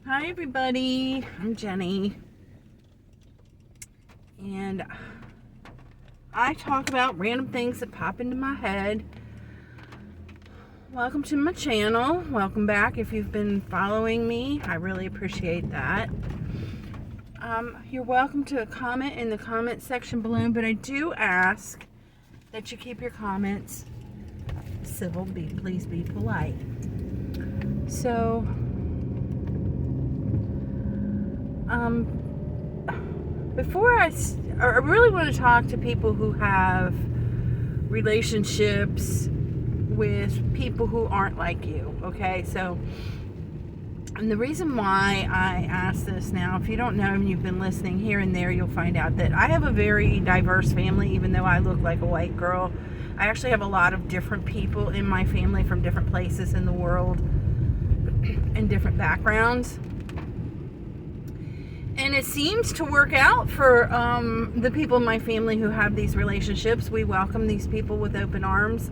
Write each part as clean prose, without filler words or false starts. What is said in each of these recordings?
Hi everybody, I'm Jenny, and I talk about random things that pop into my head. Welcome to my channel. Welcome back if you've been following me. I really appreciate that. You're welcome to comment in the comment section below, but I do ask that you keep your comments civil. Please be polite. So, before I really want to talk to people who have relationships with people who aren't like you, okay? So, and the reason why I ask this now, if you don't know and you've been listening here and there, you'll find out that I have a very diverse family, even though I look like a white girl. I actually have a lot of different people in my family from different places in the world and different backgrounds. And it seems to work out for the people in my family who have these relationships. We welcome these people with open arms.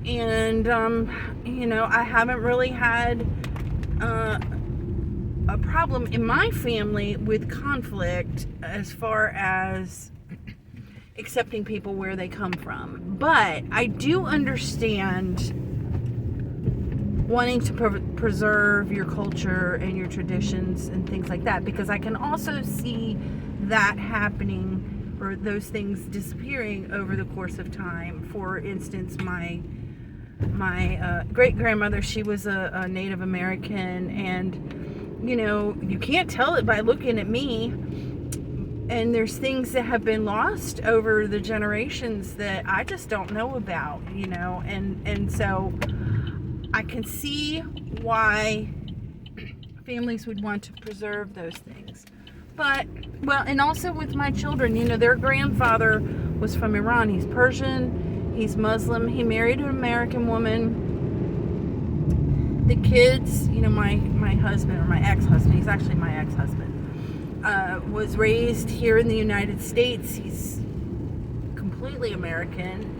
And, I haven't really had a problem in my family with conflict as far as accepting people where they come from. But I do understand wanting to preserve your culture and your traditions and things like that, because I can also see that happening, or those things disappearing over the course of time. For instance, my great grandmother, she was a Native American, and you can't tell it by looking at me, and there's things that have been lost over the generations that I just don't know about, and so I can see why families would want to preserve those things. But, and also with my children, their grandfather was from Iran. He's Persian, he's Muslim, he married an American woman. The kids, my husband, or my ex-husband, he's actually my ex-husband, was raised here in the United States. He's completely American,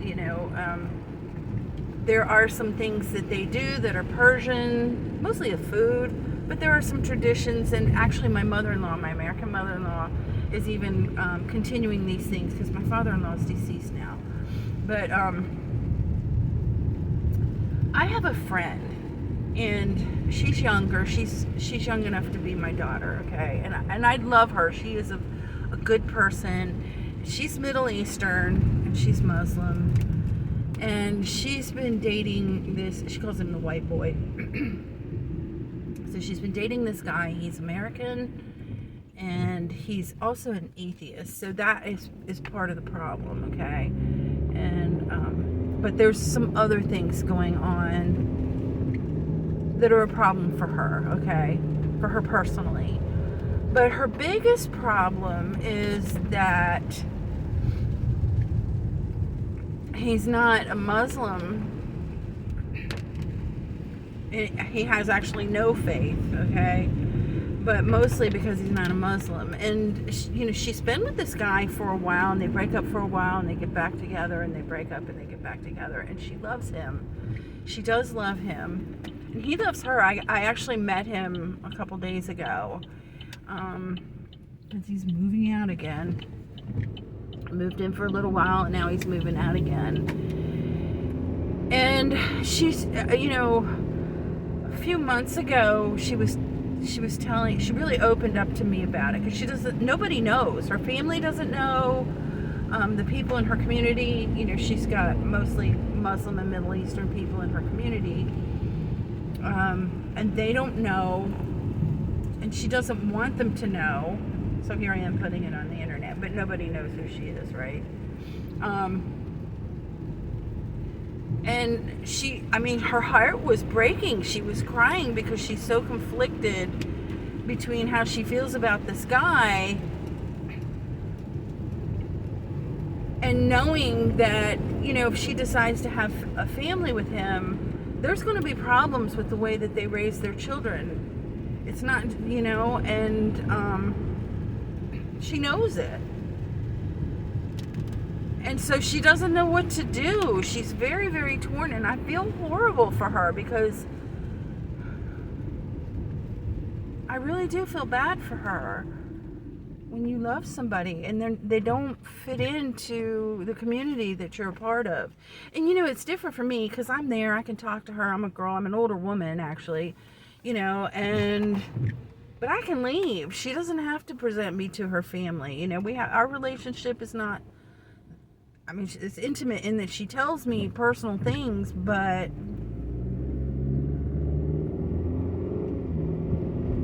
There are some things that they do that are Persian, mostly of food, but there are some traditions, and actually my mother-in-law, my American mother-in-law, is even continuing these things, because my father-in-law is deceased now. But I have a friend, and she's younger. She's young enough to be my daughter, okay? And I love her. She is a good person. She's Middle Eastern, and she's Muslim. And she's been dating this, she calls him the white boy. So she's been dating this guy. He's American, and he's also an atheist. So that is part of the problem, okay? And, but there's some other things going on that are a problem for her, okay? For her personally. But her biggest problem is that he's not a Muslim. He has actually no faith, okay? But mostly because he's not a Muslim. And, she's been with this guy for a while, and they break up for a while, and they get back together, and they break up, and they get back together. And she loves him. She does love him. And he loves her. I actually met him a couple days ago. Because he's moving out again. Moved in for a little while, and now he's moving out again. And she's, a few months ago, she really opened up to me about it, because nobody knows. Her family doesn't know. The people in her community, she's got mostly Muslim and Middle Eastern people in her community, and they don't know, and she doesn't want them to know. So here I am putting it on the internet, but nobody knows who she is, right? And her heart was breaking. She was crying because she's so conflicted between how she feels about this guy and knowing that, if she decides to have a family with him, there's going to be problems with the way that they raise their children. It's not, and she knows it. And so she doesn't know what to do. She's very, very torn, and I feel horrible for her, because I really do feel bad for her. When you love somebody and they don't fit into the community that you're a part of. And it's different for me because I'm there. I can talk to her. I'm a girl. I'm an older woman, actually, but I can leave. She doesn't have to present me to her family. Our relationship is not, it's intimate in that she tells me personal things, but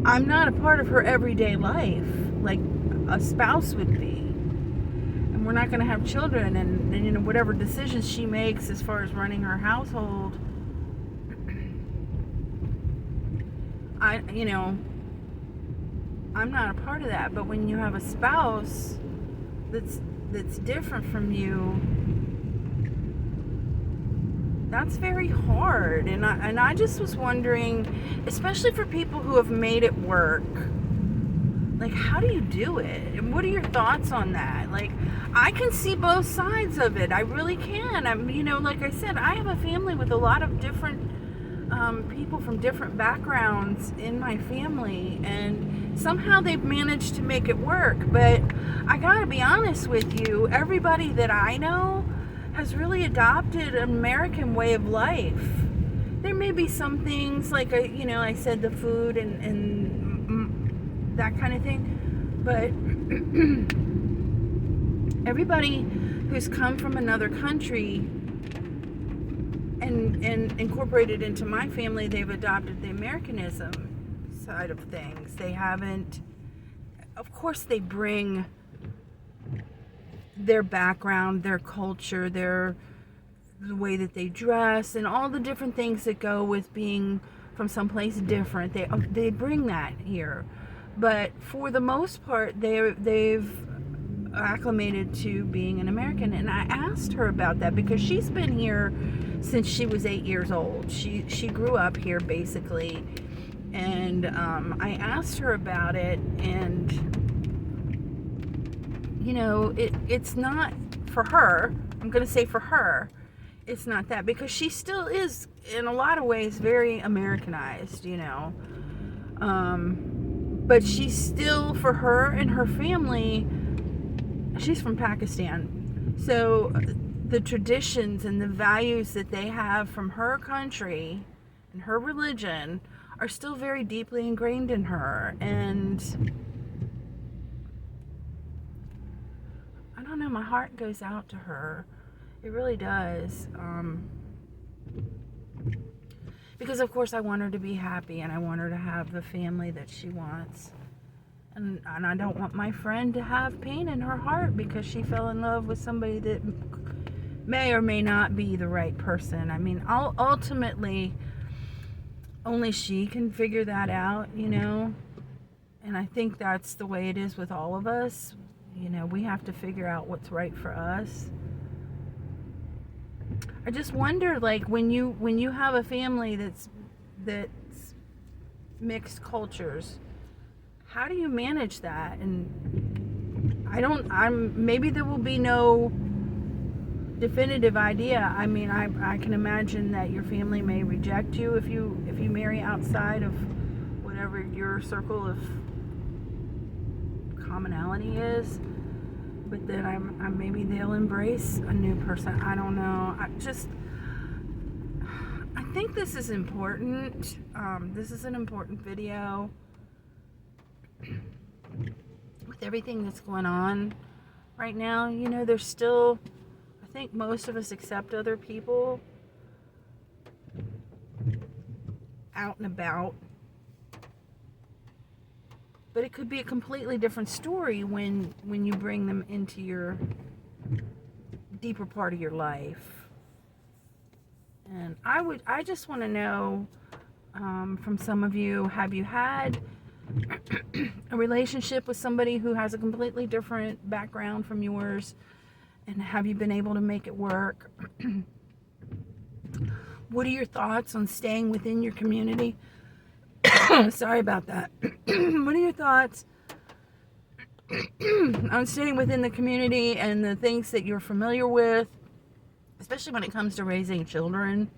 I'm not a part of her everyday life like a spouse would be. And we're not going to have children, and whatever decisions she makes as far as running her household, I'm not a part of that. But when you have a spouse that's different from you, that's very hard. And I just was wondering, especially for people who have made it work, like, how do you do it? And what are your thoughts on that? Like, I can see both sides of it. I really can. Like I said, I have a family with a lot of different people from different backgrounds in my family, and somehow they've managed to make it work. But I gotta be honest with you, everybody that I know has really adopted an American way of life. There may be some things like, I said, the food and that kind of thing, but everybody who's come from another country and incorporated into my family, they've adopted the Americanism side of things. They haven't, of course they bring their background, their culture, the way that they dress, and all the different things that go with being from someplace different. They bring that here. But for the most part, they've acclimated to being an American. And I asked her about that because she's been here since she was 8 years old. She grew up here, basically. And I asked her about it, and it's not for her. I'm going to say for her, it's not that, because she still is in a lot of ways very Americanized, but she's still, for her and her family, she's from Pakistan, so the traditions and the values that they have from her country and her religion are still very deeply ingrained in her. And I don't know, my heart goes out to her. It really does. Because of course I want her to be happy, and I want her to have the family that she wants. And I don't want my friend to have pain in her heart because she fell in love with somebody that may or may not be the right person. Ultimately, only she can figure that out, And I think that's the way it is with all of us. We have to figure out what's right for us. I just wonder, like, when you have a family that's mixed cultures, how do you manage that? And maybe there will be no definitive idea. I can imagine that your family may reject you if you marry outside of whatever your circle of commonality is. But then maybe they'll embrace a new person. I don't know. I think this is important. This is an important video with everything that's going on right now. There's still, I think most of us accept other people out and about. But it could be a completely different story when you bring them into your deeper part of your life. And I just want to know from some of you, have you had a relationship with somebody who has a completely different background from yours? And have you been able to make it work? What are your thoughts on staying within your community? Sorry about that. What are your thoughts on staying within the community and the things that you're familiar with, especially when it comes to raising children?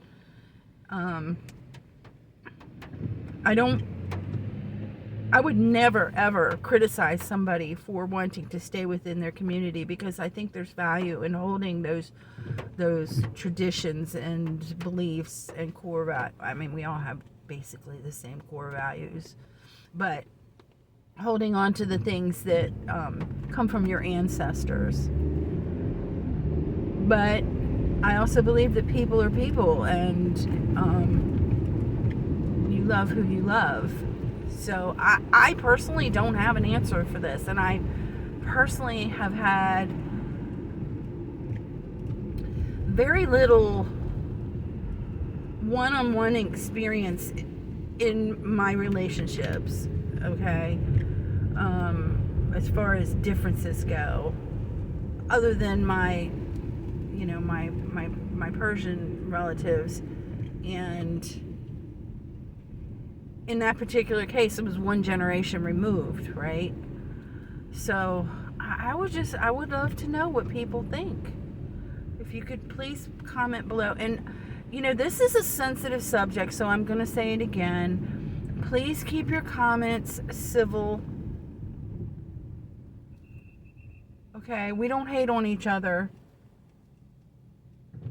I don't I would never ever criticize somebody for wanting to stay within their community, because I think there's value in holding those traditions and beliefs and core values. I mean, we all have basically the same core values, but holding on to the things that come from your ancestors. But I also believe that people are people, and you love who you love. So I personally don't have an answer for this, and I personally have had very little one-on-one experience in my relationships, okay, as far as differences go, other than my Persian relatives. And in that particular case, it was one generation removed, right? So I would love to know what people think. If you could please comment below. And this is a sensitive subject, so I'm going to say it again. Please keep your comments civil. Okay, we don't hate on each other.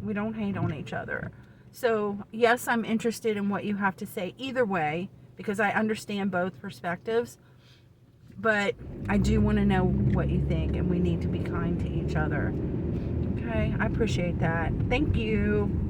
We don't hate on each other. So, yes, I'm interested in what you have to say either way, because I understand both perspectives. But I do want to know what you think, and we need to be kind to each other. Okay, I appreciate that. Thank you.